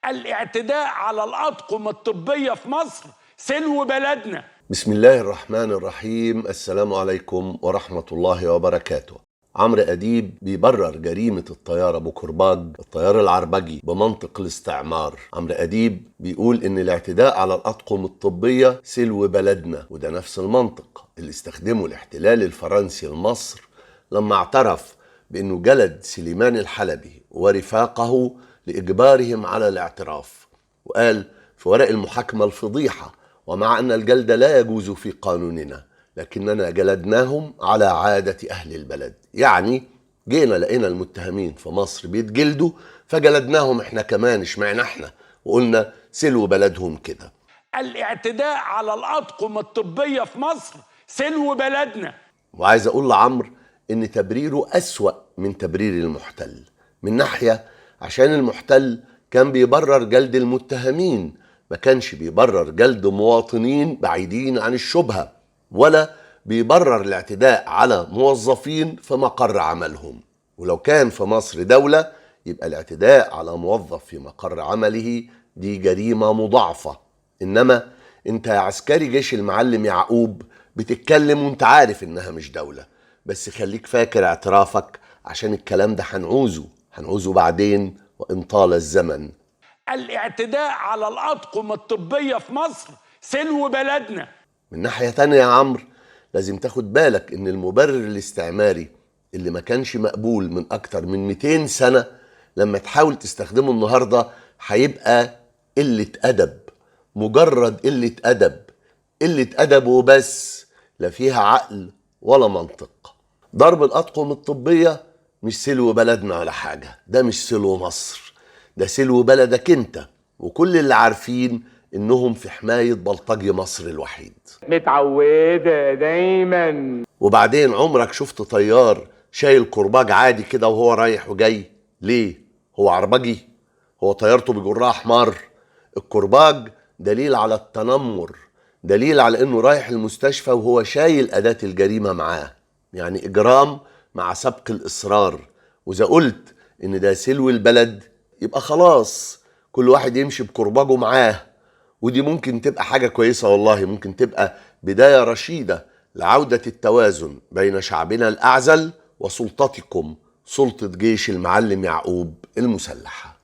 الاعتداء على الأطقم الطبية في مصر سلو بلدنا. بسم الله الرحمن الرحيم. السلام عليكم ورحمة الله وبركاته. عمرو أديب بيبرر جريمة الطيار أبو كرباج، الطيار العربجي، بمنطق الاستعمار. عمرو أديب بيقول إن الاعتداء على الأطقم الطبية سلو بلدنا، وده نفس المنطق اللي استخدمه الاحتلال الفرنسي لمصر لما اعترف بأنه جلد سليمان الحلبي ورفاقه لإجبارهم على الاعتراف، وقال في ورق المحاكمة الفضيحة: ومع أن الجلد لا يجوز في قانوننا لكننا جلدناهم على عادة أهل البلد. يعني جينا لقينا المتهمين في مصر بيتجلدوا فجلدناهم احنا كمان، اشمعنا احنا، وقلنا سلو بلدهم كده. الاعتداء على الأطقم الطبية في مصر سلو بلدنا. وعايز أقول لعمرو إن تبريره أسوأ من تبرير المحتل. من ناحية عشان المحتل كان بيبرر جلد المتهمين، ما كانش بيبرر جلد مواطنين بعيدين عن الشبهة، ولا بيبرر الاعتداء على موظفين في مقر عملهم. ولو كان في مصر دولة يبقى الاعتداء على موظف في مقر عمله دي جريمة مضاعفة. إنما انت يا عسكري جيش المعلم يعقوب بتتكلم وانت عارف انها مش دولة، بس خليك فاكر اعترافك عشان الكلام ده هنعوزه بعدين وإن طال الزمن. الاعتداء على الأطقم الطبية في مصر سلو بلدنا. من ناحية تانية يا عمرو لازم تاخد بالك ان المبرر الاستعماري اللي ما كانش مقبول من اكتر من 200 سنة لما تحاول تستخدمه النهاردة هيبقى قلة أدب، مجرد قلة أدب وبس، لا فيها عقل ولا منطق. ضرب الأطقم الطبية مش سلو بلدنا ولا حاجة، ده مش سلو مصر، ده سلو بلدك انت، وكل اللي عارفين انهم في حماية بلطجي مصر الوحيد. متعودة دايما. وبعدين عمرك شفت طيار شايل كرباج عادي كده وهو رايح وجاي؟ ليه؟ هو عربجي؟ هو طيارته بيجرها حمار؟ الكرباج دليل على التنمر، دليل على انه رايح المستشفى وهو شايل أداة الجريمة معاه، يعني إجرام مع سبق الإصرار. وإذا قلت إن ده سلو البلد يبقى خلاص كل واحد يمشي بكرباجه معاه، ودي ممكن تبقى حاجة كويسة والله، ممكن تبقى بداية رشيدة لعودة التوازن بين شعبنا الأعزل وسلطتكم، سلطة جيش المعلم يعقوب المسلحة.